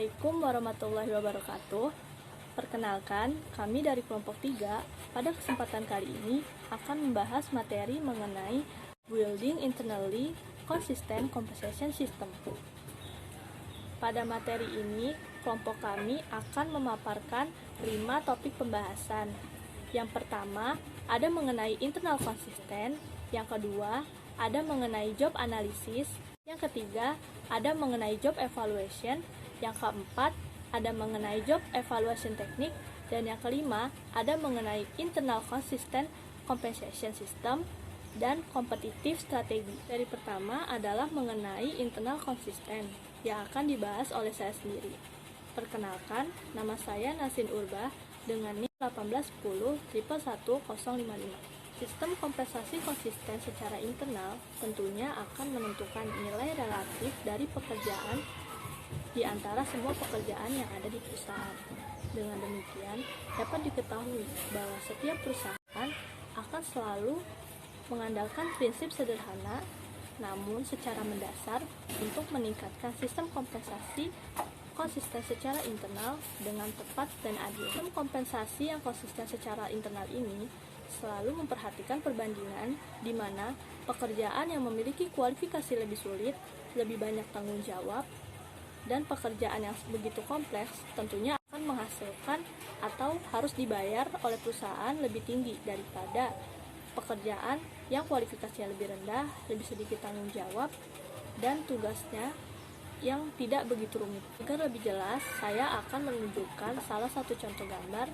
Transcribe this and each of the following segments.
Assalamualaikum warahmatullahi wabarakatuh. Perkenalkan, kami dari kelompok 3 pada kesempatan kali ini akan membahas materi mengenai Building Internally Consistent Compensation System. Pada materi ini, kelompok kami akan memaparkan 5 topik pembahasan. Yang pertama, ada mengenai internal consistent. Yang kedua, ada mengenai job analysis. Yang ketiga, ada mengenai job evaluation. Yang keempat, ada mengenai job evaluation teknik. Dan yang kelima, ada mengenai internal consistent compensation system dan kompetitif strategi. Dari pertama adalah mengenai internal consistent yang akan dibahas oleh saya sendiri. Perkenalkan, nama saya Nasin Urba dengan NIM 181011055. Sistem kompensasi konsisten secara internal tentunya akan menentukan nilai relatif dari pekerjaan di antara semua pekerjaan yang ada di perusahaan. Dengan demikian, dapat diketahui bahwa setiap perusahaan akan selalu mengandalkan prinsip sederhana namun secara mendasar untuk meningkatkan sistem kompensasi konsisten secara internal dengan tepat dan adil. Sistem kompensasi yang konsisten secara internal ini selalu memperhatikan perbandingan di mana pekerjaan yang memiliki kualifikasi lebih sulit, lebih banyak tanggung jawab, dan pekerjaan yang begitu kompleks tentunya akan menghasilkan atau harus dibayar oleh perusahaan lebih tinggi daripada pekerjaan yang kualifikasinya lebih rendah, lebih sedikit tanggung jawab, dan tugasnya yang tidak begitu rumit. Agar lebih jelas, saya akan menunjukkan salah satu contoh gambar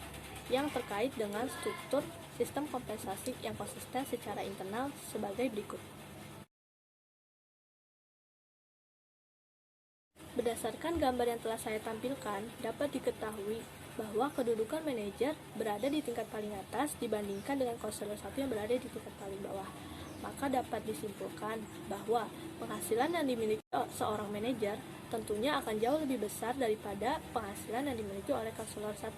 yang terkait dengan struktur sistem kompensasi yang konsisten secara internal sebagai berikut. Berdasarkan gambar yang telah saya tampilkan, dapat diketahui bahwa kedudukan manajer berada di tingkat paling atas dibandingkan dengan konselor 1 yang berada di tingkat paling bawah. Maka dapat disimpulkan bahwa penghasilan yang dimiliki seorang manajer tentunya akan jauh lebih besar daripada penghasilan yang dimiliki oleh konselor 1.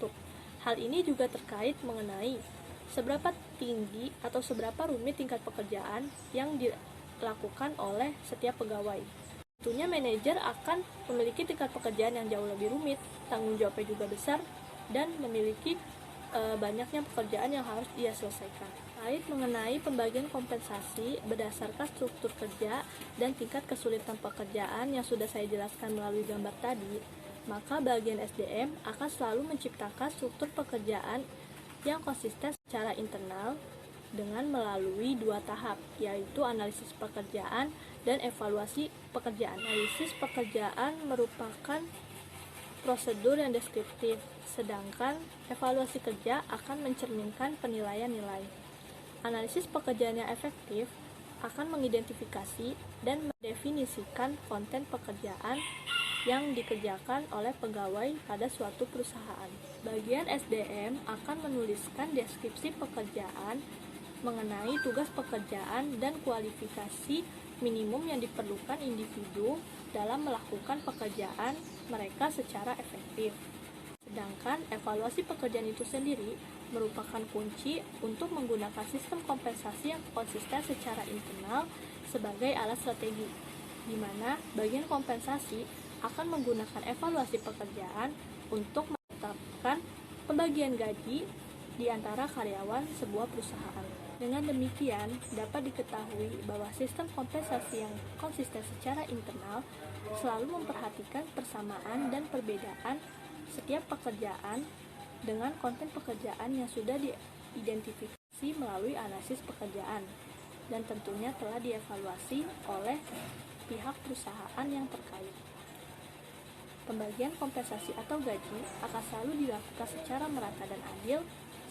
Hal ini juga terkait mengenai seberapa tinggi atau seberapa rumit tingkat pekerjaan yang dilakukan oleh setiap pegawai. Tentunya manajer akan memiliki tingkat pekerjaan yang jauh lebih rumit, tanggung jawabnya juga besar, dan memiliki banyaknya pekerjaan yang harus dia selesaikan. Terkait mengenai pembagian kompensasi berdasarkan struktur kerja dan tingkat kesulitan pekerjaan yang sudah saya jelaskan melalui gambar tadi, maka bagian SDM akan selalu menciptakan struktur pekerjaan yang konsisten secara internal dengan melalui 2 tahap, yaitu analisis pekerjaan dan evaluasi pekerjaan. Analisis pekerjaan merupakan prosedur yang deskriptif, sedangkan evaluasi kerja akan mencerminkan penilaian nilai. Analisis pekerjaan yang efektif akan mengidentifikasi dan mendefinisikan konten pekerjaan yang dikerjakan oleh pegawai pada suatu perusahaan. Bagian SDM akan menuliskan deskripsi pekerjaan mengenai tugas pekerjaan dan kualifikasi minimum yang diperlukan individu dalam melakukan pekerjaan mereka secara efektif. Sedangkan evaluasi pekerjaan itu sendiri merupakan kunci untuk menggunakan sistem kompensasi yang konsisten secara internal sebagai alat strategi, di mana bagian kompensasi akan menggunakan evaluasi pekerjaan untuk menetapkan pembagian gaji di antara karyawan sebuah perusahaan. Dengan demikian, dapat diketahui bahwa sistem kompensasi yang konsisten secara internal selalu memperhatikan persamaan dan perbedaan setiap pekerjaan dengan konten pekerjaan yang sudah diidentifikasi melalui analisis pekerjaan dan tentunya telah dievaluasi oleh pihak perusahaan yang terkait. Pembagian kompensasi atau gaji akan selalu dilakukan secara merata dan adil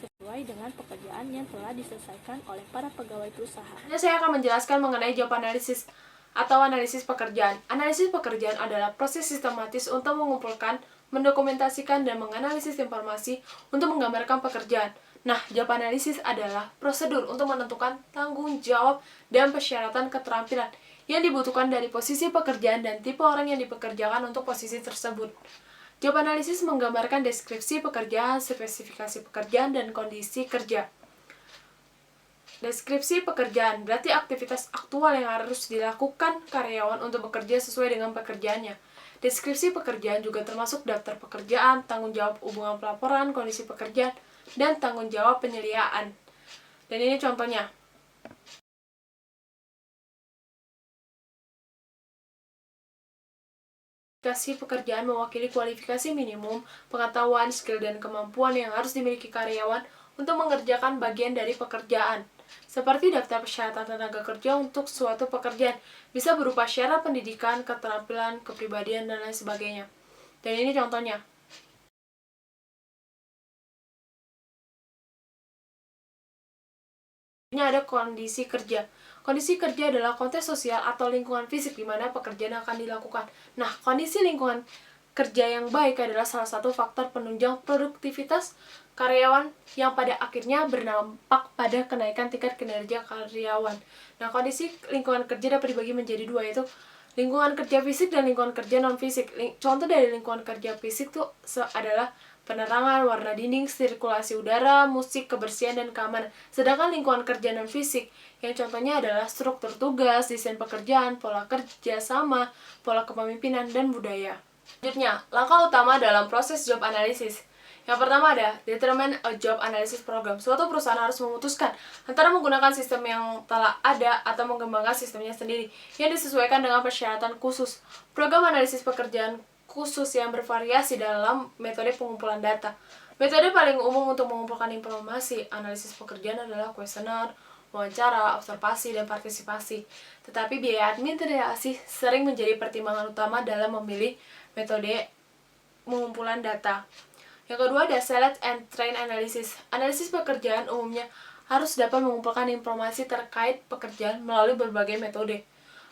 sesuai dengan pekerjaan yang telah diselesaikan oleh para pegawai perusahaan. Saya akan menjelaskan mengenai job analysis atau analisis pekerjaan. Analisis pekerjaan adalah proses sistematis untuk mengumpulkan, mendokumentasikan, dan menganalisis informasi untuk menggambarkan pekerjaan. Nah, job analysis adalah prosedur untuk menentukan tanggung jawab dan persyaratan keterampilan yang dibutuhkan dari posisi pekerjaan dan tipe orang yang dipekerjakan untuk posisi tersebut. Job analysis menggambarkan deskripsi pekerjaan, spesifikasi pekerjaan, dan kondisi kerja. Deskripsi pekerjaan berarti aktivitas aktual yang harus dilakukan karyawan untuk bekerja sesuai dengan pekerjaannya. Deskripsi pekerjaan juga termasuk daftar pekerjaan, tanggung jawab hubungan pelaporan, kondisi pekerjaan, dan tanggung jawab penyediaan. Dan ini contohnya. Kualifikasi pekerjaan mewakili kualifikasi minimum, pengetahuan, skill, dan kemampuan yang harus dimiliki karyawan untuk mengerjakan bagian dari pekerjaan. Seperti daftar persyaratan tenaga kerja untuk suatu pekerjaan, bisa berupa syarat pendidikan, keterampilan, kepribadian, dan lain sebagainya. Dan ini contohnya. Ini ada kondisi kerja. Kondisi kerja adalah konteks sosial atau lingkungan fisik di mana pekerjaan akan dilakukan. Nah, kondisi lingkungan kerja yang baik adalah salah satu faktor penunjang produktivitas karyawan yang pada akhirnya berdampak pada kenaikan tingkat kinerja karyawan. Nah, kondisi lingkungan kerja dapat dibagi menjadi dua, yaitu lingkungan kerja fisik dan lingkungan kerja non-fisik. Contoh dari lingkungan kerja fisik itu adalah penerangan, warna dinding, sirkulasi udara, musik, kebersihan, dan keamanan. Sedangkan lingkungan kerja non-fisik, yang contohnya adalah struktur tugas, desain pekerjaan, pola kerja sama, pola kepemimpinan, dan budaya. Selanjutnya, langkah utama dalam proses job analysis. Yang pertama ada determine a job analysis program. Suatu perusahaan harus memutuskan antara menggunakan sistem yang telah ada atau mengembangkan sistemnya sendiri yang disesuaikan dengan persyaratan khusus. Program analisis pekerjaan khusus yang bervariasi dalam metode pengumpulan data. Metode paling umum untuk mengumpulkan informasi analisis pekerjaan adalah kuesioner, wawancara, observasi, dan partisipasi. Tetapi biaya administrasi sering menjadi pertimbangan utama dalam memilih metode pengumpulan data. Yang kedua ada select and train analysis. Analisis pekerjaan umumnya harus dapat mengumpulkan informasi terkait pekerjaan melalui berbagai metode.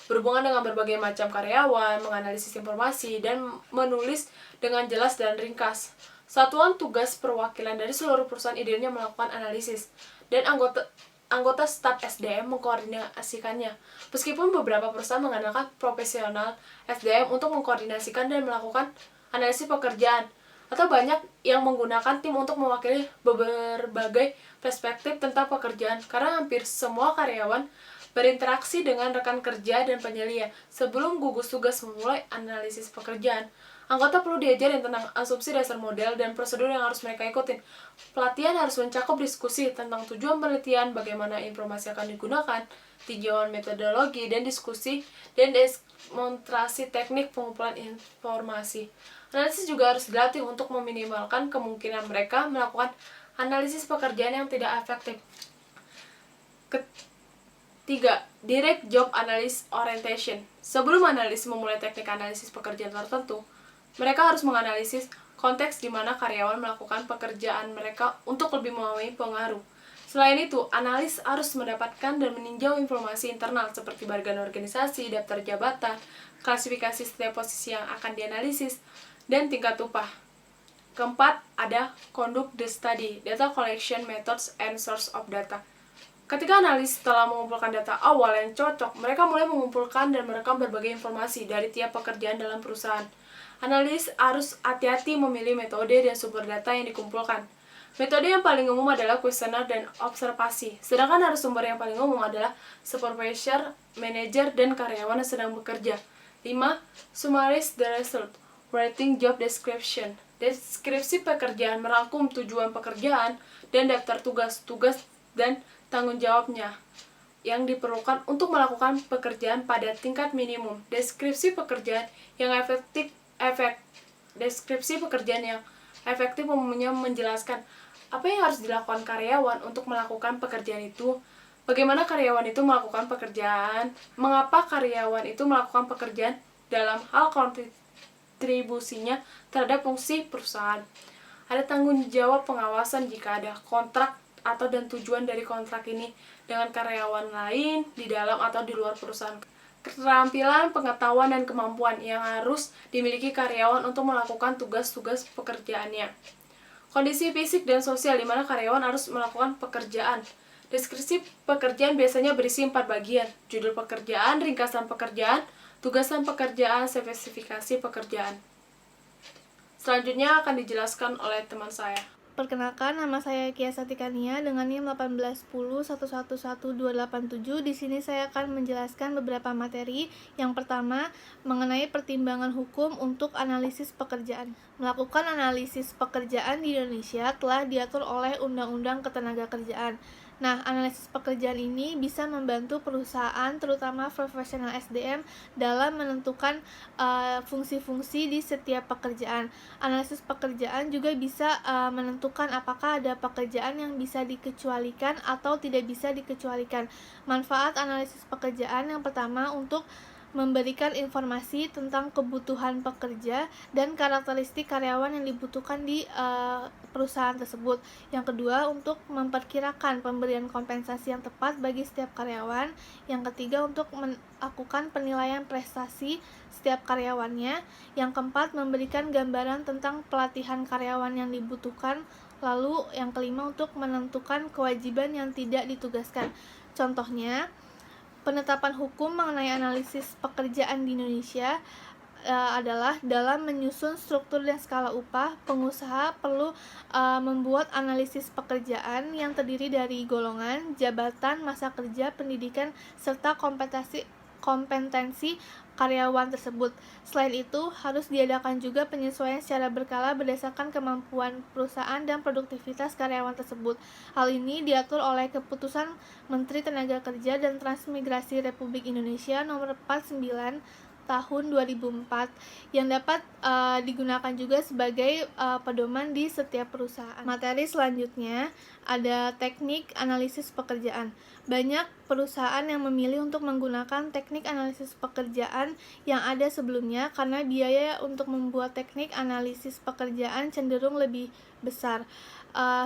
Berhubungan dengan berbagai macam karyawan, menganalisis informasi, dan menulis dengan jelas dan ringkas. Satuan tugas perwakilan dari seluruh perusahaan idealnya melakukan analisis, dan anggota staf SDM mengkoordinasikannya. Meskipun beberapa perusahaan mengandalkan profesional SDM untuk mengkoordinasikan dan melakukan analisis pekerjaan, atau banyak yang menggunakan tim untuk mewakili berbagai perspektif tentang pekerjaan, karena hampir semua karyawan berinteraksi dengan rekan kerja dan penyelia. Sebelum gugus tugas memulai analisis pekerjaan, anggota perlu diajarin tentang asumsi dasar model dan prosedur yang harus mereka ikutin. Pelatihan harus mencakup diskusi tentang tujuan penelitian, bagaimana informasi akan digunakan, tinjauan metodologi, dan diskusi dan demonstrasi teknik pengumpulan informasi. Analisis juga harus dilatih untuk meminimalkan kemungkinan mereka melakukan analisis pekerjaan yang tidak efektif. Ketiga, direct job analysis orientation. Sebelum analis memulai teknik analisis pekerjaan tertentu, mereka harus menganalisis konteks di mana karyawan melakukan pekerjaan mereka untuk lebih memahami pengaruh. Selain itu, analis harus mendapatkan dan meninjau informasi internal seperti bagian organisasi, daftar jabatan, klasifikasi setiap posisi yang akan dianalisis, dan tingkat upah. Keempat, ada conduct the study, data collection methods and source of data. Ketika analis telah mengumpulkan data awal yang cocok, mereka mulai mengumpulkan dan merekam berbagai informasi dari tiap pekerjaan dalam perusahaan. Analis harus hati-hati memilih metode dan sumber data yang dikumpulkan. Metode yang paling umum adalah kuesioner dan observasi, sedangkan narasumber yang paling umum adalah supervisor, manajer, dan karyawan yang sedang bekerja. 5. Summarize the result. Writing job description. Deskripsi pekerjaan merangkum tujuan pekerjaan dan daftar tugas-tugas dan tanggung jawabnya yang diperlukan untuk melakukan pekerjaan pada tingkat minimum. Deskripsi pekerjaan yang efektif umumnya menjelaskan apa yang harus dilakukan karyawan untuk melakukan pekerjaan itu, bagaimana karyawan itu melakukan pekerjaan, mengapa karyawan itu melakukan pekerjaan dalam hal kontribusinya terhadap fungsi perusahaan. Ada tanggung jawab pengawasan jika ada kontrak atau dan tujuan dari kontrak ini dengan karyawan lain di dalam atau di luar perusahaan. Keterampilan, pengetahuan, dan kemampuan yang harus dimiliki karyawan untuk melakukan tugas-tugas pekerjaannya. Kondisi fisik dan sosial di mana karyawan harus melakukan pekerjaan. Deskripsi pekerjaan biasanya berisi 4 bagian: judul pekerjaan, ringkasan pekerjaan, tugasan pekerjaan, spesifikasi pekerjaan. Selanjutnya akan dijelaskan oleh teman saya. Perkenalkan, nama saya Kia Satikania dengan NIM 18101111287. Di sini saya akan menjelaskan beberapa materi. Yang pertama, mengenai pertimbangan hukum untuk analisis pekerjaan. Melakukan analisis pekerjaan di Indonesia telah diatur oleh Undang-Undang Ketenagakerjaan. Nah, analisis pekerjaan ini bisa membantu perusahaan, terutama profesional SDM, dalam menentukan fungsi-fungsi di setiap pekerjaan. Analisis pekerjaan juga bisa menentukan apakah ada pekerjaan yang bisa dikecualikan atau tidak bisa dikecualikan. Manfaat analisis pekerjaan yang pertama untuk memberikan informasi tentang kebutuhan pekerja dan karakteristik karyawan yang dibutuhkan di perusahaan tersebut. Yang kedua, untuk memperkirakan pemberian kompensasi yang tepat bagi setiap karyawan. Yang ketiga, untuk melakukan penilaian prestasi setiap karyawannya. Yang keempat, memberikan gambaran tentang pelatihan karyawan yang dibutuhkan. Lalu yang kelima, untuk menentukan kewajiban yang tidak ditugaskan. Contohnya, penetapan hukum mengenai analisis pekerjaan di Indonesia adalah dalam menyusun struktur dan skala upah, pengusaha perlu membuat analisis pekerjaan yang terdiri dari golongan, jabatan, masa kerja, pendidikan, serta kompetensi karyawan tersebut. Selain itu, harus diadakan juga penyesuaian secara berkala berdasarkan kemampuan perusahaan dan produktivitas karyawan tersebut. Hal ini diatur oleh Keputusan Menteri Tenaga Kerja dan Transmigrasi Republik Indonesia Nomor 49 tahun 2004 yang dapat digunakan juga sebagai pedoman di setiap perusahaan. Materi selanjutnya ada teknik analisis pekerjaan. Banyak perusahaan yang memilih untuk menggunakan teknik analisis pekerjaan yang ada sebelumnya karena biaya untuk membuat teknik analisis pekerjaan cenderung lebih besar.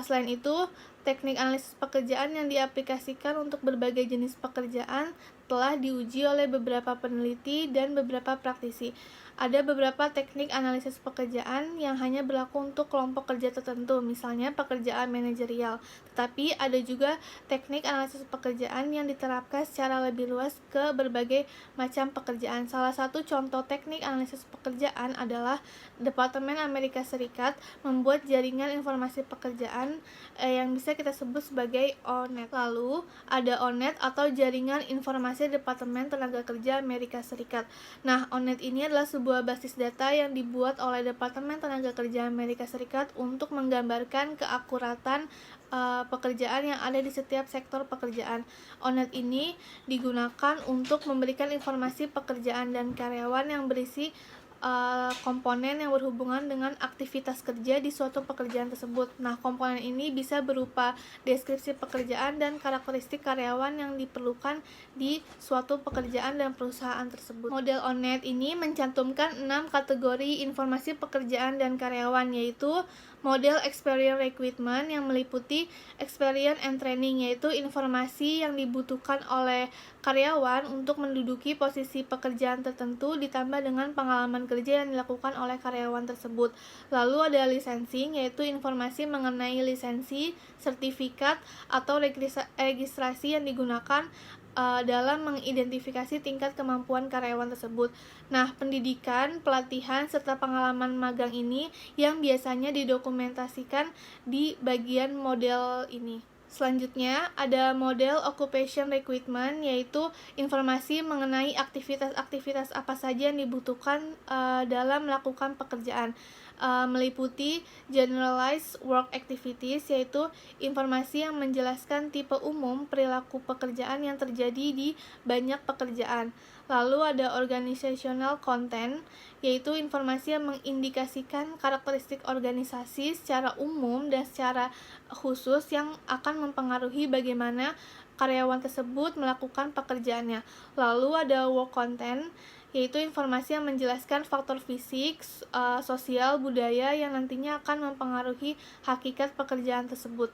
Selain itu, teknik analisis pekerjaan yang diaplikasikan untuk berbagai jenis pekerjaan telah diuji oleh beberapa peneliti dan beberapa praktisi. Ada beberapa teknik analisis pekerjaan yang hanya berlaku untuk kelompok kerja tertentu, misalnya pekerjaan manajerial. Tetapi ada juga teknik analisis pekerjaan yang diterapkan secara lebih luas ke berbagai macam pekerjaan. Salah satu contoh teknik analisis pekerjaan adalah Departemen Amerika Serikat membuat jaringan informasi pekerjaan yang bisa kita sebut sebagai ONET. Lalu ada ONET atau Jaringan Informasi Departemen Tenaga Kerja Amerika Serikat. Nah, ONET ini adalah sebuah basis data yang dibuat oleh Departemen Tenaga Kerja Amerika Serikat untuk menggambarkan keakuratan pekerjaan yang ada di setiap sektor pekerjaan. ONET ini digunakan untuk memberikan informasi pekerjaan dan karyawan yang berisi komponen yang berhubungan dengan aktivitas kerja di suatu pekerjaan tersebut. Nah, komponen ini bisa berupa deskripsi pekerjaan dan karakteristik karyawan yang diperlukan di suatu pekerjaan dan perusahaan tersebut. Model ONET ini mencantumkan 6 kategori informasi pekerjaan dan karyawan, yaitu model experience recruitment yang meliputi experience and training, yaitu informasi yang dibutuhkan oleh karyawan untuk menduduki posisi pekerjaan tertentu ditambah dengan pengalaman kerja yang dilakukan oleh karyawan tersebut. Lalu ada licensing, yaitu informasi mengenai lisensi, sertifikat, atau registrasi yang digunakan dalam mengidentifikasi tingkat kemampuan karyawan tersebut. Nah, pendidikan, pelatihan, serta pengalaman magang ini yang biasanya didokumentasikan di bagian model ini. Selanjutnya ada model occupation recruitment, yaitu informasi mengenai aktivitas-aktivitas apa saja yang dibutuhkan dalam melakukan pekerjaan. Meliputi generalized work activities, yaitu informasi yang menjelaskan tipe umum perilaku pekerjaan yang terjadi di banyak pekerjaan. Lalu ada organizational content, yaitu informasi yang mengindikasikan karakteristik organisasi secara umum dan secara khusus yang akan mempengaruhi bagaimana karyawan tersebut melakukan pekerjaannya. Lalu ada work content, yaitu informasi yang menjelaskan faktor fisik, sosial, budaya yang nantinya akan mempengaruhi hakikat pekerjaan tersebut.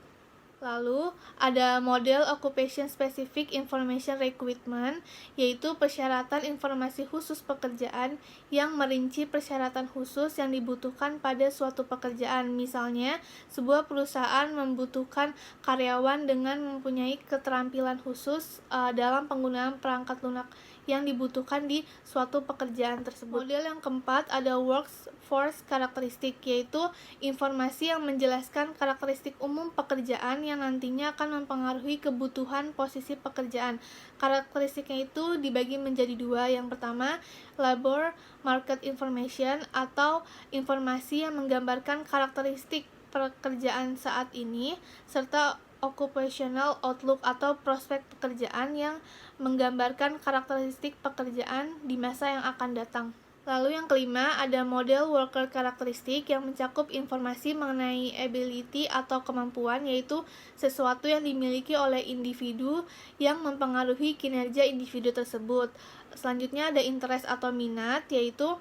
Lalu ada model occupation specific information recruitment, yaitu persyaratan informasi khusus pekerjaan yang merinci persyaratan khusus yang dibutuhkan pada suatu pekerjaan. Misalnya, sebuah perusahaan membutuhkan karyawan dengan mempunyai keterampilan khusus dalam penggunaan perangkat lunak yang dibutuhkan di suatu pekerjaan tersebut. Model yang keempat ada workforce karakteristik, yaitu informasi yang menjelaskan karakteristik umum pekerjaan yang nantinya akan mempengaruhi kebutuhan posisi pekerjaan. Karakteristiknya itu dibagi menjadi dua. Yang pertama, labor market information atau informasi yang menggambarkan karakteristik pekerjaan saat ini, serta occupational outlook atau prospek pekerjaan yang menggambarkan karakteristik pekerjaan di masa yang akan datang. Lalu yang kelima ada model worker karakteristik yang mencakup informasi mengenai ability atau kemampuan, yaitu sesuatu yang dimiliki oleh individu yang mempengaruhi kinerja individu tersebut. Selanjutnya ada interest atau minat, yaitu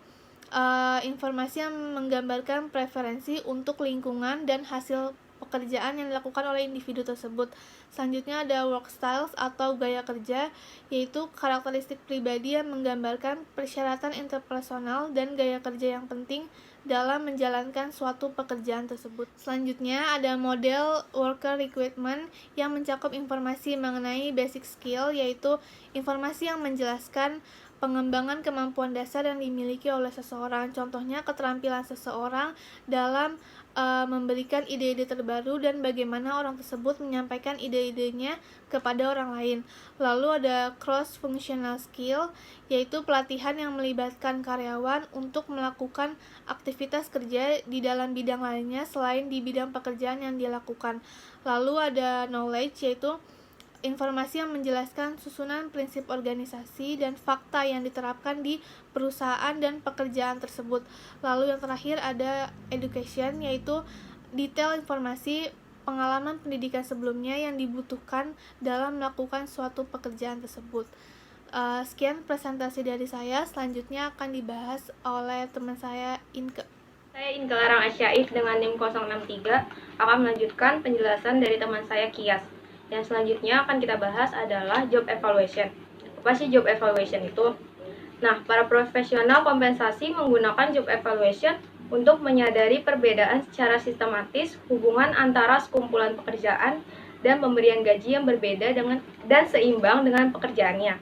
informasi yang menggambarkan preferensi untuk lingkungan dan hasil pekerjaan yang dilakukan oleh individu tersebut. Selanjutnya ada work styles atau gaya kerja, yaitu karakteristik pribadi yang menggambarkan persyaratan interpersonal dan gaya kerja yang penting dalam menjalankan suatu pekerjaan tersebut. Selanjutnya ada model worker requirement yang mencakup informasi mengenai basic skill, yaitu informasi yang menjelaskan pengembangan kemampuan dasar yang dimiliki oleh seseorang. Contohnya keterampilan seseorang dalam memberikan ide-ide terbaru dan bagaimana orang tersebut menyampaikan ide-idenya kepada orang lain. Lalu ada cross functional skill, yaitu pelatihan yang melibatkan karyawan untuk melakukan aktivitas kerja di dalam bidang lainnya selain di bidang pekerjaan yang dia lakukan. Lalu ada knowledge, yaitu informasi yang menjelaskan susunan prinsip organisasi dan fakta yang diterapkan di perusahaan dan pekerjaan tersebut. Lalu yang terakhir ada education, yaitu detail informasi pengalaman pendidikan sebelumnya yang dibutuhkan dalam melakukan suatu pekerjaan tersebut. Sekian presentasi dari saya, selanjutnya akan dibahas oleh teman saya Inke. Saya Inke Larang Asyaif dengan NIM 063 akan melanjutkan penjelasan dari teman saya Kias. Yang selanjutnya akan kita bahas adalah job evaluation. Apa sih job evaluation itu? Nah, para profesional kompensasi menggunakan job evaluation untuk menyadari perbedaan secara sistematis hubungan antara sekumpulan pekerjaan dan pemberian gaji yang berbeda dan seimbang dengan pekerjaannya.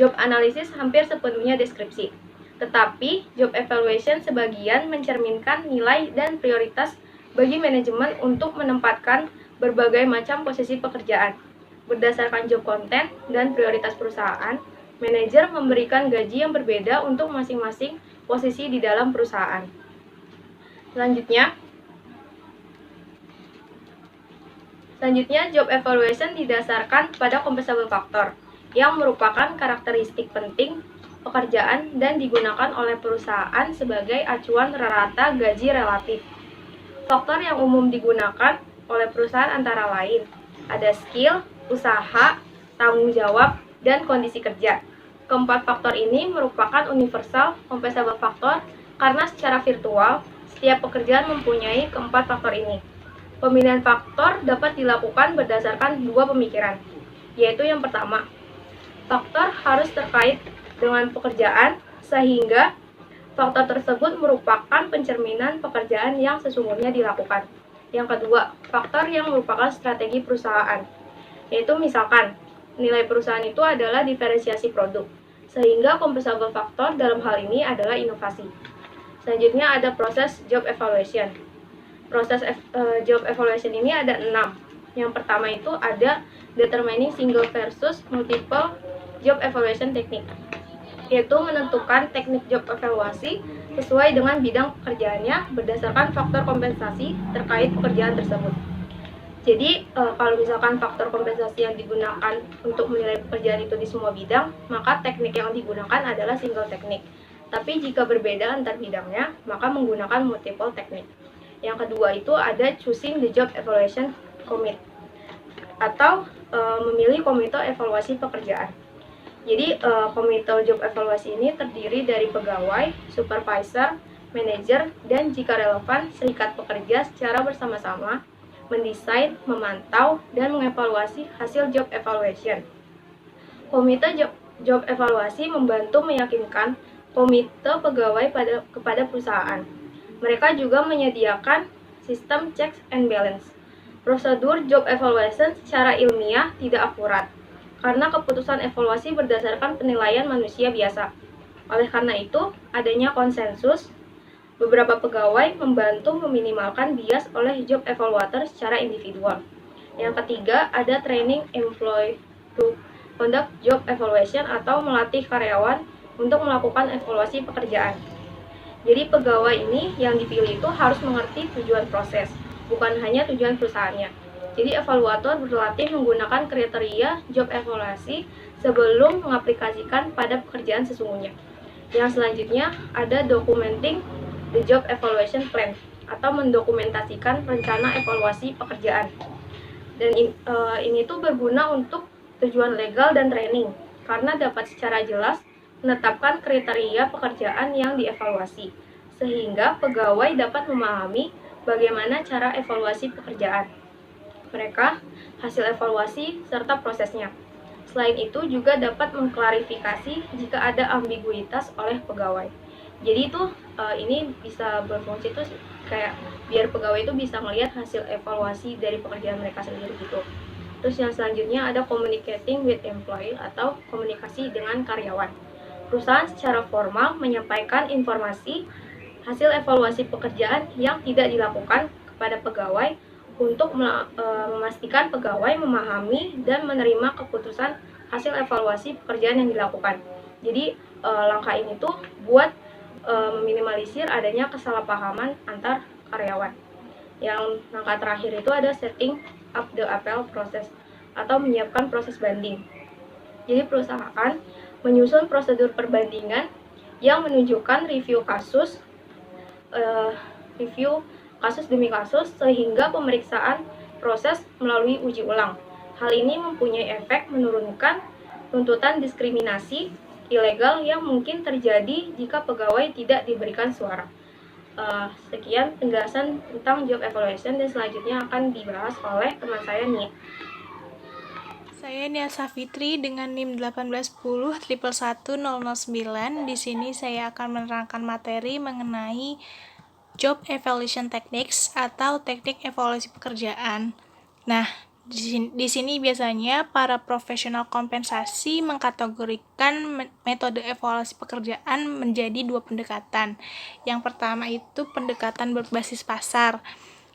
Job analysis hampir sepenuhnya deskripsi. Tetapi, job evaluation sebagian mencerminkan nilai dan prioritas bagi manajemen untuk menempatkan berbagai macam posisi pekerjaan. Berdasarkan job content dan prioritas perusahaan, manajer memberikan gaji yang berbeda untuk masing-masing posisi di dalam perusahaan. Selanjutnya, job evaluation didasarkan pada compensable factor, yang merupakan karakteristik penting pekerjaan dan digunakan oleh perusahaan sebagai acuan rata gaji relatif. Faktor yang umum digunakan oleh perusahaan antara lain ada skill, usaha, tanggung jawab, dan kondisi kerja. Keempat faktor ini merupakan universal compensable factor karena secara virtual setiap pekerjaan mempunyai keempat faktor ini. Pemilihan faktor dapat dilakukan berdasarkan dua pemikiran, yaitu yang pertama, faktor harus terkait dengan pekerjaan sehingga faktor tersebut merupakan pencerminan pekerjaan yang sesungguhnya dilakukan. Yang kedua, faktor yang merupakan strategi perusahaan, yaitu misalkan nilai perusahaan itu adalah diferensiasi produk, sehingga compensable factor dalam hal ini adalah inovasi. Selanjutnya ada proses job evaluation. Proses job evaluation ini ada 6. Yang pertama itu ada determining single versus multiple job evaluation technique, yaitu menentukan teknik job evaluasi sesuai dengan bidang pekerjaannya berdasarkan faktor kompensasi terkait pekerjaan tersebut. Jadi, kalau misalkan faktor kompensasi yang digunakan untuk menilai pekerjaan itu di semua bidang, maka teknik yang digunakan adalah single teknik. Tapi jika berbeda antar bidangnya, maka menggunakan multiple teknik. Yang kedua itu ada choosing the job evaluation committee, atau memilih komite evaluasi pekerjaan. Jadi, komite job evaluasi ini terdiri dari pegawai, supervisor, manajer, dan jika relevan, serikat pekerja secara bersama-sama mendesain, memantau, dan mengevaluasi hasil job evaluation. Komite job evaluasi membantu meyakinkan komite pegawai kepada perusahaan. Mereka juga menyediakan sistem checks and balance. Prosedur job evaluation secara ilmiah tidak akurat. karena keputusan evaluasi berdasarkan penilaian manusia biasa. Oleh karena itu, adanya konsensus, beberapa pegawai membantu meminimalkan bias oleh job evaluator secara individual. Yang ketiga, ada training employee to conduct job evaluation atau melatih karyawan untuk melakukan evaluasi pekerjaan. Jadi pegawai ini yang dipilih itu harus mengerti tujuan proses, bukan hanya tujuan perusahaannya. Jadi evaluator berlatih menggunakan kriteria job evaluasi sebelum mengaplikasikan pada pekerjaan sesungguhnya. Yang selanjutnya ada documenting the job evaluation plan atau mendokumentasikan rencana evaluasi pekerjaan. Dan ini tuh berguna untuk tujuan legal dan training karena dapat secara jelas menetapkan kriteria pekerjaan yang dievaluasi sehingga pegawai dapat memahami bagaimana cara evaluasi pekerjaan mereka, hasil evaluasi, serta prosesnya. Selain itu juga dapat mengklarifikasi jika ada ambiguitas oleh pegawai. Jadi itu ini bisa berfungsi tuh kayak biar pegawai itu bisa melihat hasil evaluasi dari pekerjaan mereka sendiri gitu. Terus yang selanjutnya ada communicating with employee atau komunikasi dengan karyawan. Perusahaan secara formal menyampaikan informasi hasil evaluasi pekerjaan yang tidak dilakukan kepada pegawai untuk memastikan pegawai memahami dan menerima keputusan hasil evaluasi pekerjaan yang dilakukan. Jadi langkah ini tuh buat meminimalisir adanya kesalahpahaman antar karyawan. Yang langkah terakhir itu ada setting up the appeal process atau menyiapkan proses banding. Jadi perusahaan menyusun prosedur perbandingan yang menunjukkan review kasus demi kasus sehingga pemeriksaan proses melalui uji ulang. Hal ini mempunyai efek menurunkan tuntutan diskriminasi ilegal yang mungkin terjadi jika pegawai tidak diberikan suara. Sekian penjelasan tentang job evaluation dan selanjutnya akan dibahas oleh teman saya Nia. Saya Nia Safitri dengan NIM 181011009. Di sini saya akan menerangkan materi mengenai Job Evaluation Techniques atau teknik evaluasi pekerjaan. Nah, di sini biasanya para profesional kompensasi mengkategorikan metode evaluasi pekerjaan menjadi dua pendekatan. Yang pertama itu pendekatan berbasis pasar.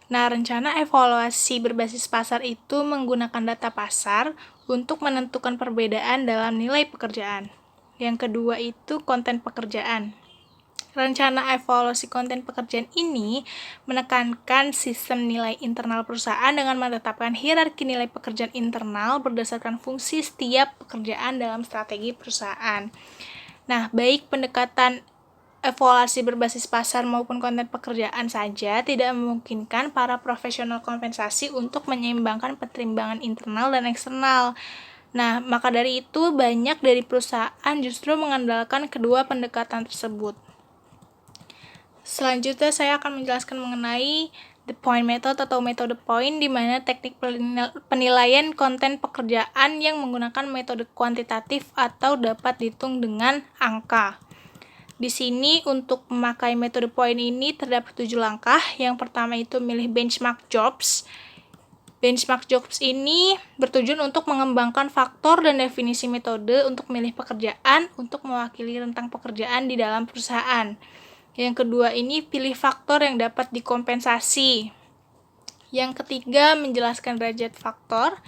Nah, rencana evaluasi berbasis pasar itu menggunakan data pasar untuk menentukan perbedaan dalam nilai pekerjaan. Yang kedua itu konten pekerjaan. Rencana evaluasi konten pekerjaan ini menekankan sistem nilai internal perusahaan dengan menetapkan hierarki nilai pekerjaan internal berdasarkan fungsi setiap pekerjaan dalam strategi perusahaan. Nah, baik pendekatan evaluasi berbasis pasar maupun konten pekerjaan saja tidak memungkinkan para profesional kompensasi untuk menyeimbangkan pertimbangan internal dan eksternal. Nah, maka dari itu banyak dari perusahaan justru mengandalkan kedua pendekatan tersebut. Selanjutnya saya akan menjelaskan mengenai the point method atau metode point, di mana teknik penilaian konten pekerjaan yang menggunakan metode kuantitatif atau dapat dihitung dengan angka. Di sini untuk memakai metode point ini terdapat 7 langkah. Yang pertama itu milih benchmark jobs. Benchmark jobs ini bertujuan untuk mengembangkan faktor dan definisi metode untuk milih pekerjaan untuk mewakili rentang pekerjaan di dalam perusahaan. Yang kedua ini pilih faktor yang dapat dikompensasi. Yang ketiga menjelaskan derajat faktor.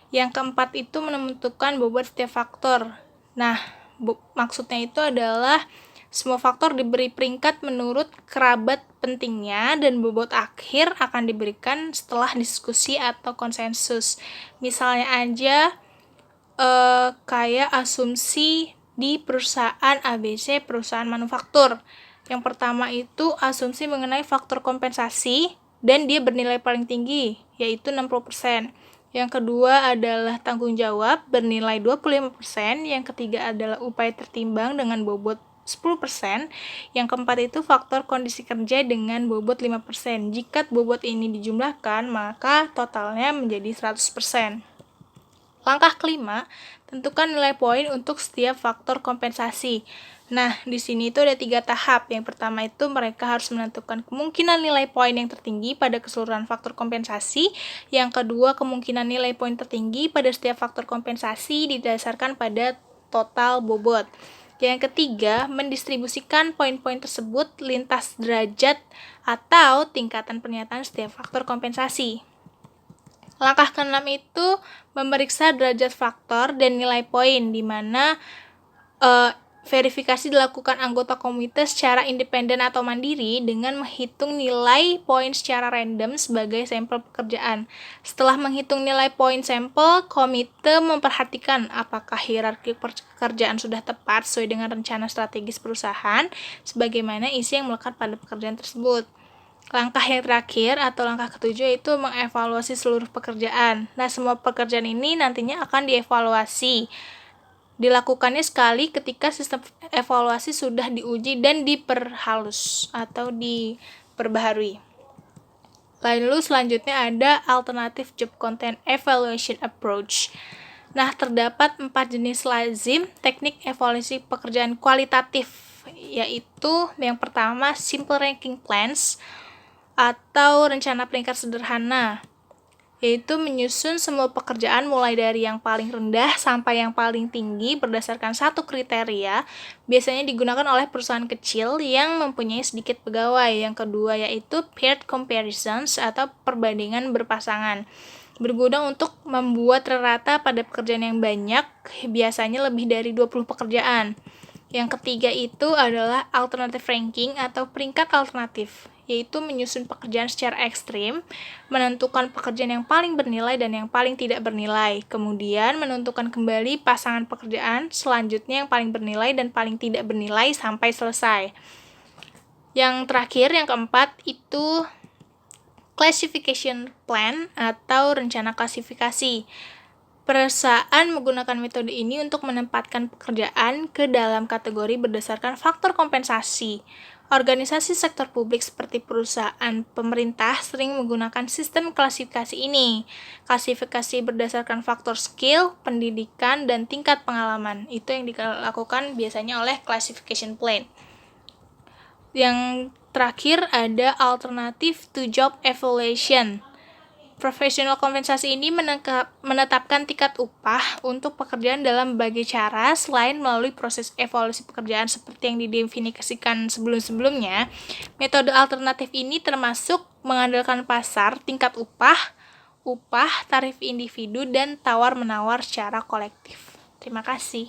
Yang keempat itu menentukan bobot setiap faktor. Nah, maksudnya itu adalah semua faktor diberi peringkat menurut kerabat pentingnya dan bobot akhir akan diberikan setelah diskusi atau konsensus. Misalnya aja kayak asumsi di perusahaan ABC, perusahaan manufaktur. Yang pertama itu asumsi mengenai faktor kompensasi dan dia bernilai paling tinggi, yaitu 60%. Yang kedua adalah tanggung jawab bernilai 25%. Yang ketiga adalah upaya tertimbang dengan bobot 10%. Yang keempat itu faktor kondisi kerja dengan bobot 5%. Jika bobot ini dijumlahkan, maka totalnya menjadi 100%. Langkah kelima, tentukan nilai poin untuk setiap faktor kompensasi. Nah, di sini itu ada 3 tahap. Yang pertama itu mereka harus menentukan kemungkinan nilai poin yang tertinggi pada keseluruhan faktor kompensasi. Yang kedua, kemungkinan nilai poin tertinggi pada setiap faktor kompensasi didasarkan pada total bobot. Yang ketiga, mendistribusikan poin-poin tersebut lintas derajat atau tingkatan pernyataan setiap faktor kompensasi. Langkah keenam itu memeriksa derajat faktor dan nilai poin, di mana verifikasi dilakukan anggota komite secara independen atau mandiri dengan menghitung nilai poin secara random sebagai sampel pekerjaan. Setelah menghitung nilai poin sampel, komite memperhatikan apakah hierarki pekerjaan sudah tepat sesuai dengan rencana strategis perusahaan, sebagaimana isi yang melekat pada pekerjaan tersebut. Langkah yang terakhir atau langkah ketujuh itu mengevaluasi seluruh pekerjaan. Nah, semua pekerjaan ini nantinya akan dievaluasi. Dilakukannya sekali ketika sistem evaluasi sudah diuji dan diperhalus atau diperbaharui. Lalu selanjutnya ada Alternative Job Content Evaluation Approach. Nah, terdapat 4 jenis lazim teknik evaluasi pekerjaan kualitatif, yaitu yang pertama Simple Ranking Plans atau rencana peringkat sederhana, yaitu menyusun semua pekerjaan mulai dari yang paling rendah sampai yang paling tinggi berdasarkan satu kriteria, biasanya digunakan oleh perusahaan kecil yang mempunyai sedikit pegawai. Yang kedua yaitu paired comparisons atau perbandingan berpasangan, berguna untuk membuat rata pada pekerjaan yang banyak, biasanya lebih dari 20 pekerjaan. Yang ketiga itu adalah alternative ranking atau peringkat alternatif, yaitu menyusun pekerjaan secara ekstrim, menentukan pekerjaan yang paling bernilai dan yang paling tidak bernilai, kemudian menentukan kembali pasangan pekerjaan selanjutnya yang paling bernilai dan paling tidak bernilai sampai selesai. Yang terakhir, yang keempat, itu classification plan atau rencana klasifikasi. Perusahaan menggunakan metode ini untuk menempatkan pekerjaan ke dalam kategori berdasarkan faktor kompensasi. Organisasi sektor publik seperti perusahaan pemerintah sering menggunakan sistem klasifikasi ini. Klasifikasi berdasarkan faktor skill, pendidikan, dan tingkat pengalaman. Itu yang dilakukan biasanya oleh classification plan. Yang terakhir ada alternative to job evaluation. Profesional kompensasi ini menetapkan tingkat upah untuk pekerjaan dalam berbagai cara selain melalui proses evaluasi pekerjaan seperti yang didefinisikan sebelum-sebelumnya. Metode alternatif ini termasuk mengandalkan pasar, tingkat upah, tarif individu, dan tawar-menawar secara kolektif. Terima kasih.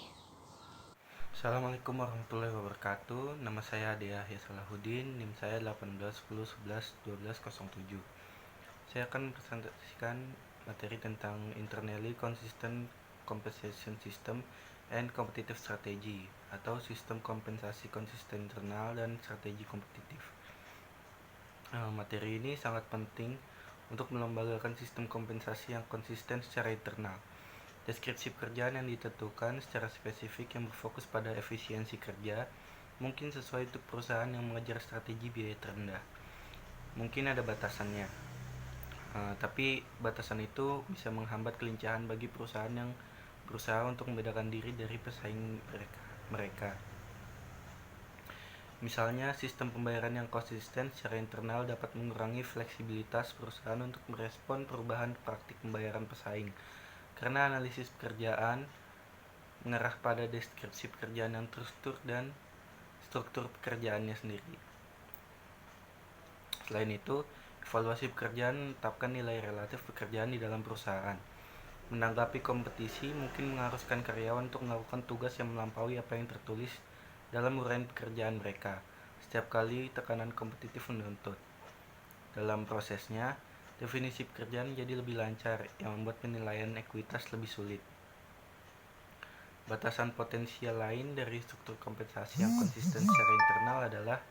Assalamualaikum warahmatullahi wabarakatuh. Nama saya Ade Yahya Salahuddin, NIM saya 1810111207. Saya akan presentasikan materi tentang Internally Consistent Compensation System and Competitive Strategy atau sistem kompensasi konsisten internal dan strategi kompetitif. Materi ini sangat penting untuk melembagakan sistem kompensasi yang konsisten secara internal. Deskripsi pekerjaan yang ditentukan secara spesifik yang berfokus pada efisiensi kerja mungkin sesuai untuk perusahaan yang mengejar strategi biaya terendah. Mungkin ada batasannya. Tapi batasan itu bisa menghambat kelincahan bagi perusahaan yang berusaha untuk membedakan diri dari pesaing mereka. Misalnya, sistem pembayaran yang konsisten secara internal dapat mengurangi fleksibilitas perusahaan untuk merespon perubahan praktik pembayaran pesaing, karena analisis pekerjaan mengarah pada deskripsi pekerjaan yang terstruktur dan struktur pekerjaannya sendiri. Selain itu, evaluasi pekerjaan menetapkan nilai relatif pekerjaan di dalam perusahaan. Menanggapi kompetisi mungkin mengharuskan karyawan untuk melakukan tugas yang melampaui apa yang tertulis dalam uraian pekerjaan mereka, setiap kali tekanan kompetitif menuntut. Dalam prosesnya, definisi pekerjaan menjadi lebih lancar, yang membuat penilaian ekuitas lebih sulit. Batasan potensial lain dari struktur kompensasi yang konsisten secara internal adalah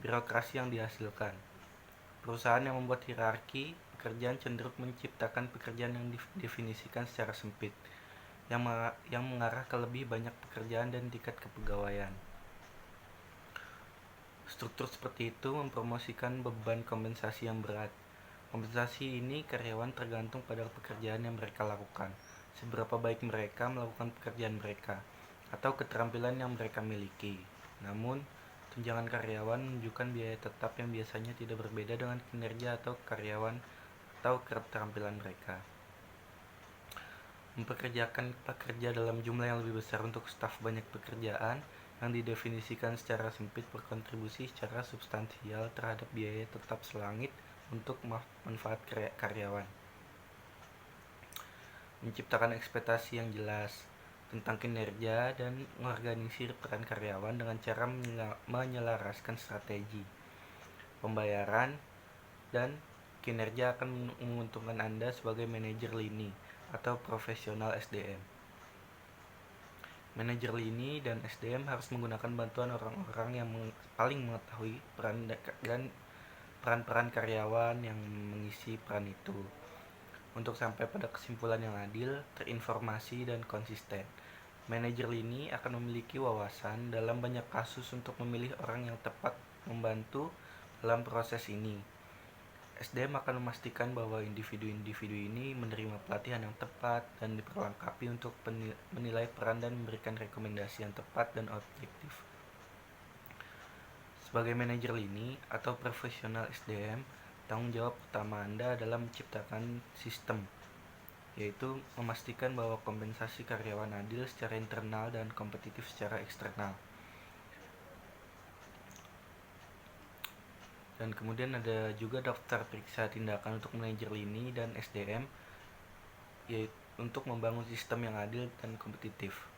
birokrasi yang dihasilkan. Perusahaan yang membuat hierarki pekerjaan cenderung menciptakan pekerjaan yang didefinisikan secara sempit, yang mengarah ke lebih banyak pekerjaan dan tingkat kepegawaian. Struktur seperti itu mempromosikan beban kompensasi yang berat. Kompensasi ini karyawan tergantung pada pekerjaan yang mereka lakukan, seberapa baik mereka melakukan pekerjaan mereka. atau keterampilan yang mereka miliki. Namun, tunjangan karyawan menunjukkan biaya tetap yang biasanya tidak berbeda dengan kinerja atau karyawan atau keterampilan mereka. Mempekerjakan pekerja dalam jumlah yang lebih besar untuk staf banyak pekerjaan yang didefinisikan secara sempit berkontribusi secara substansial terhadap biaya tetap selangit untuk manfaat karyawan. Menciptakan ekspektasi yang jelas tentang kinerja dan mengorganisir peran karyawan dengan cara menyelaraskan strategi pembayaran dan kinerja akan menguntungkan Anda sebagai manajer lini atau profesional SDM. Manajer lini dan SDM harus menggunakan bantuan orang-orang yang paling mengetahui peran-peran karyawan yang mengisi peran itu untuk sampai pada kesimpulan yang adil, terinformasi, dan konsisten. Manajer lini akan memiliki wawasan dalam banyak kasus untuk memilih orang yang tepat membantu dalam proses ini. SDM akan memastikan bahwa individu-individu ini menerima pelatihan yang tepat dan diperlengkapi untuk menilai peran dan memberikan rekomendasi yang tepat dan objektif. Sebagai manajer lini atau profesional SDM, tanggung jawab utama Anda adalah menciptakan sistem, yaitu memastikan bahwa kompensasi karyawan adil secara internal dan kompetitif secara eksternal. Dan kemudian ada juga daftar periksa tindakan untuk manajer lini dan SDM, yaitu untuk membangun sistem yang adil dan kompetitif.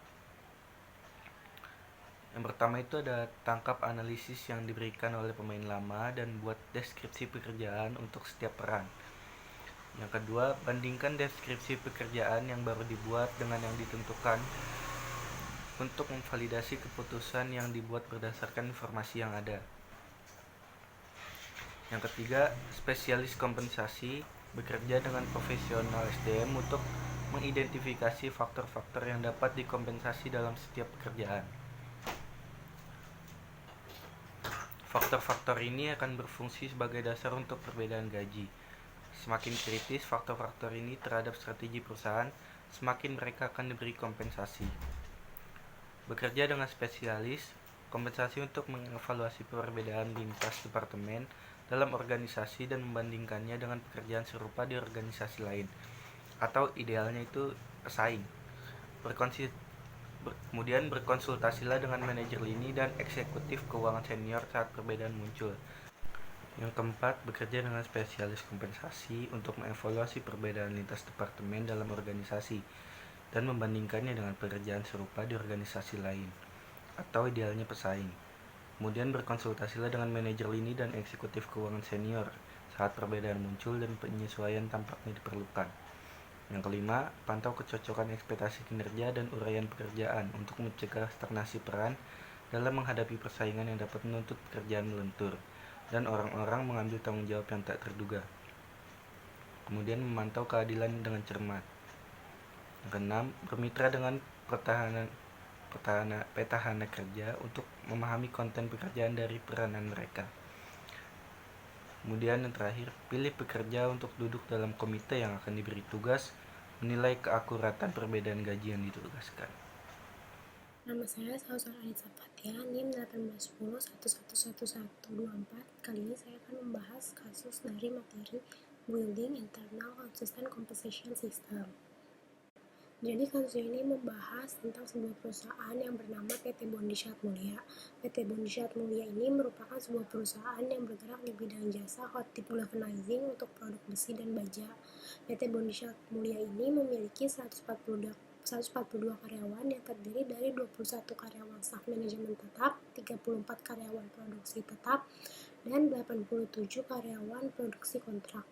Yang pertama itu ada tangkap analisis yang diberikan oleh pemain lama dan buat deskripsi pekerjaan untuk setiap peran. Yang kedua, bandingkan deskripsi pekerjaan yang baru dibuat dengan yang ditentukan untuk memvalidasi keputusan yang dibuat berdasarkan informasi yang ada. Yang ketiga, spesialis kompensasi bekerja dengan profesional SDM untuk mengidentifikasi faktor-faktor yang dapat dikompensasi dalam setiap pekerjaan. Faktor-faktor ini akan berfungsi sebagai dasar untuk perbedaan gaji. Semakin kritis faktor-faktor ini terhadap strategi perusahaan, semakin mereka akan diberi kompensasi. Bekerja dengan spesialis, kompensasi untuk mengevaluasi perbedaan lintas departemen dalam organisasi dan membandingkannya dengan pekerjaan serupa di organisasi lain, atau idealnya itu pesaing. Kemudian berkonsultasilah dengan manajer lini dan eksekutif keuangan senior saat perbedaan muncul. Yang keempat, bekerja dengan spesialis kompensasi untuk mengevaluasi perbedaan lintas departemen dalam organisasi dan membandingkannya dengan pekerjaan serupa di organisasi lain, atau idealnya pesaing. Kemudian berkonsultasilah dengan manajer lini dan eksekutif keuangan senior saat perbedaan muncul dan penyesuaian tampaknya diperlukan. Yang kelima, pantau kecocokan ekspektasi kinerja dan uraian pekerjaan untuk mencegah stagnasi peran dalam menghadapi persaingan yang dapat menuntut pekerjaan melentur dan orang-orang mengambil tanggung jawab yang tak terduga. Kemudian memantau keadilan dengan cermat. Yang keenam, bermitra dengan petahana kerja untuk memahami konten pekerjaan dari peranan mereka. Kemudian yang terakhir, pilih pekerja untuk duduk dalam komite yang akan diberi tugas menilai keakuratan perbedaan gaji yang ditugaskan. Nama saya Sausar Anissa Fatia, NIM 1810111124. Kali ini saya akan membahas kasus dari materi Building Internal Consistent Compensation System. Jadi kasus ini membahas tentang sebuah perusahaan yang bernama PT Bondisyat Mulia. PT Bondisyat Mulia ini merupakan sebuah perusahaan yang bergerak di bidang jasa hot dip galvanizing untuk produk besi dan baja. PT Bondisyat Mulia ini memiliki 142 karyawan yang terdiri dari 21 karyawan staf manajemen tetap, 34 karyawan produksi tetap, dan 87 karyawan produksi kontrak.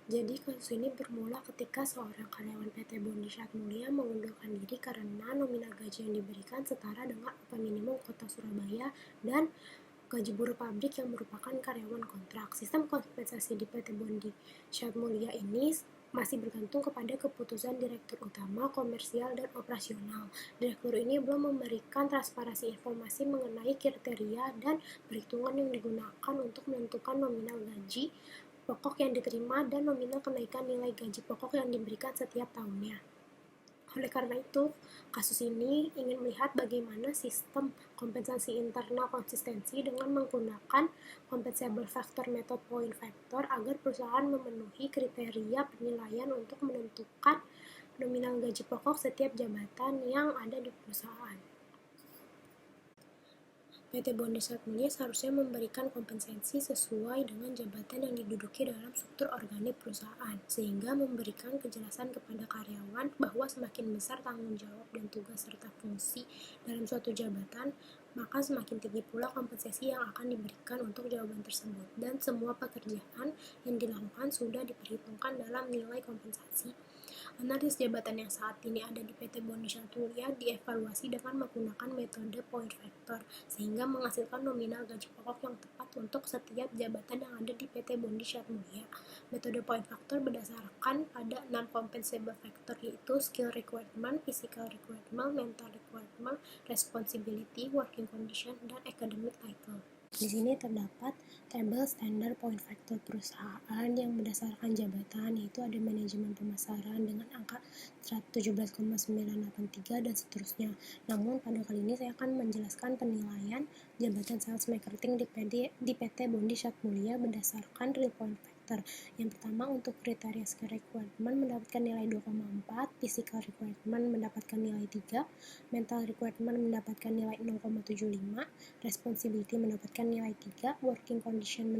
Jadi kasus ini bermula ketika seorang karyawan PT Bondisyat Mulia mengundurkan diri karena nominal gaji yang diberikan setara dengan upah minimum kota Surabaya dan gaji buruh pabrik yang merupakan karyawan kontrak. Sistem kompensasi di PT Bondisyat Mulia ini masih bergantung kepada keputusan Direktur Utama, Komersial, dan Operasional. Direktur ini belum memberikan transparansi informasi mengenai kriteria dan perhitungan yang digunakan untuk menentukan nominal gaji pokok yang diterima dan nominal kenaikan nilai gaji pokok yang diberikan setiap tahunnya. Oleh karena itu, kasus ini ingin melihat bagaimana sistem kompensasi internal konsistensi dengan menggunakan compensable factor method point factor agar perusahaan memenuhi kriteria penilaian untuk menentukan nominal gaji pokok setiap jabatan yang ada di perusahaan. PT Bondi Satmulia seharusnya memberikan kompensasi sesuai dengan jabatan yang diduduki dalam struktur organik perusahaan, sehingga memberikan kejelasan kepada karyawan bahwa semakin besar tanggung jawab dan tugas serta fungsi dalam suatu jabatan, maka semakin tinggi pula kompensasi yang akan diberikan untuk jawaban tersebut, dan semua pekerjaan yang dilakukan sudah diperhitungkan dalam nilai kompensasi. Analis jabatan yang saat ini ada di PT Bondi Satmulia dievaluasi dengan menggunakan metode point factor, sehingga menghasilkan nominal gaji pokok yang tepat untuk setiap jabatan yang ada di PT Bondi Satmulia. Metode point factor berdasarkan pada 6 compensable factor, yaitu skill requirement, physical requirement, mental requirement, responsibility, working condition, dan academic title. Di sini terdapat tabel standar point factor perusahaan yang berdasarkan jabatan, yaitu ada manajemen pemasaran dengan angka 17,983 dan seterusnya. Namun pada kali ini saya akan menjelaskan penilaian jabatan sales marketing di PT Bondi Satmulia berdasarkan real point factor. Yang pertama, untuk kriteria skill requirement mendapatkan nilai 2,4, physical requirement mendapatkan nilai 3, mental requirement mendapatkan nilai 0,75, responsibility mendapatkan nilai 3, working condition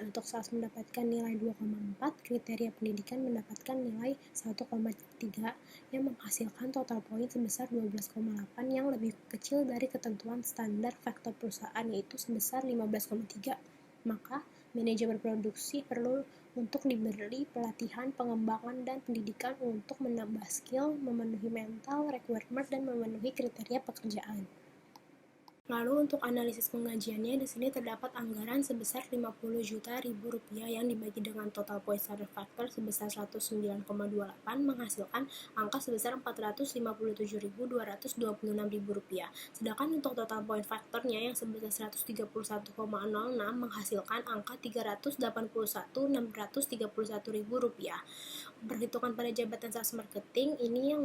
untuk sales mendapatkan nilai 2,4, kriteria pendidikan mendapatkan nilai 1,3 yang menghasilkan total poin sebesar 12,8 yang lebih kecil dari ketentuan standar faktor perusahaan, yaitu sebesar 15,3. Maka manajemen produksi perlu untuk diberi pelatihan, pengembangan, dan pendidikan untuk menambah skill, memenuhi mental requirement, dan memenuhi kriteria pekerjaan. Lalu untuk analisis penggajiannya, di sini terdapat anggaran sebesar Rp50 juta yang dibagi dengan total poin standar factor sebesar 109,28 menghasilkan angka sebesar Rp457.226. Sedangkan untuk total poin faktornya yang sebesar 131,06 menghasilkan angka Rp381.631.000. Perhitungan pada jabatan sales marketing ini yang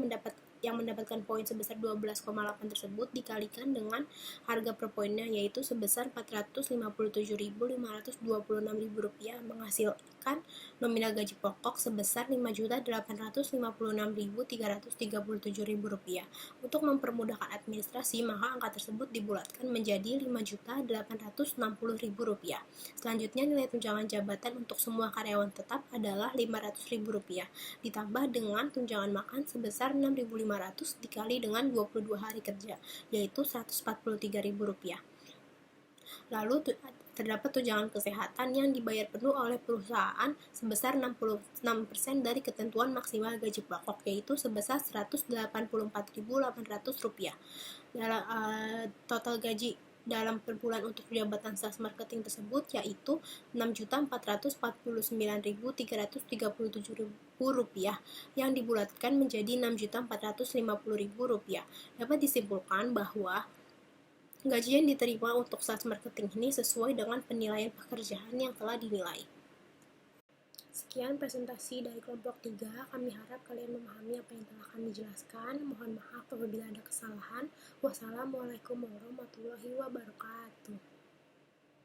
mendapatkan poin sebesar 12,8 tersebut dikalikan dengan harga per poinnya, yaitu sebesar Rp457.526.000 menghasilkan nominal gaji pokok sebesar Rp5.856.337.000. Untuk mempermudahkan administrasi, maka angka tersebut dibulatkan menjadi Rp5.860.000. Selanjutnya, nilai tunjangan jabatan untuk semua karyawan tetap adalah Rp500.000 ditambah dengan tunjangan makan sebesar Rp6.500 dikali dengan 22 hari kerja, yaitu Rp143.000. Lalu terdapat tunjangan kesehatan yang dibayar penuh oleh perusahaan sebesar 66% dari ketentuan maksimal gaji pokok, yaitu sebesar Rp184.800. Total gaji dalam per bulan untuk jabatan sales marketing tersebut yaitu Rp6.449.337 yang dibulatkan menjadi Rp6.450.000. Dapat disimpulkan bahwa gaji yang diterima untuk sales marketing ini sesuai dengan penilaian pekerjaan yang telah dinilai. Sekian presentasi dari kelompok 3. Kami harap kalian memahami apa yang telah kami jelaskan. Mohon maaf apabila ada kesalahan. Wassalamualaikum warahmatullahi wabarakatuh.